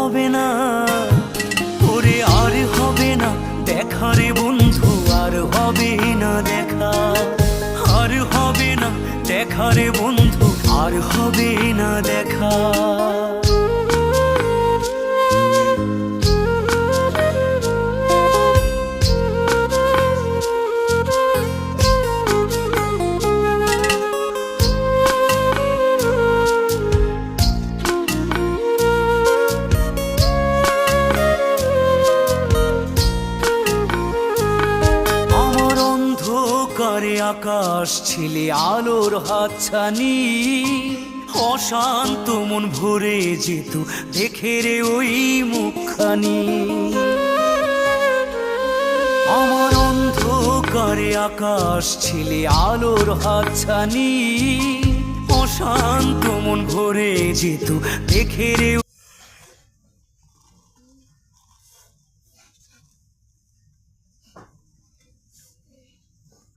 হবে না, ওরে আর হবে না দেখা রে বন্ধু, আর হবে না দেখা, আর হবে না দেখা রে বন্ধু, আর হবে না দেখা। করে আকাশ ছিলে আলোর হাতছানি, অশান্ত মন ভরে যেত দেখে রে ওই মুখখানি। আমার অন্ধকারে আকাশ ছিলে আলোর হাতছানি, অশান্ত মন ভরে যেত দেখে রে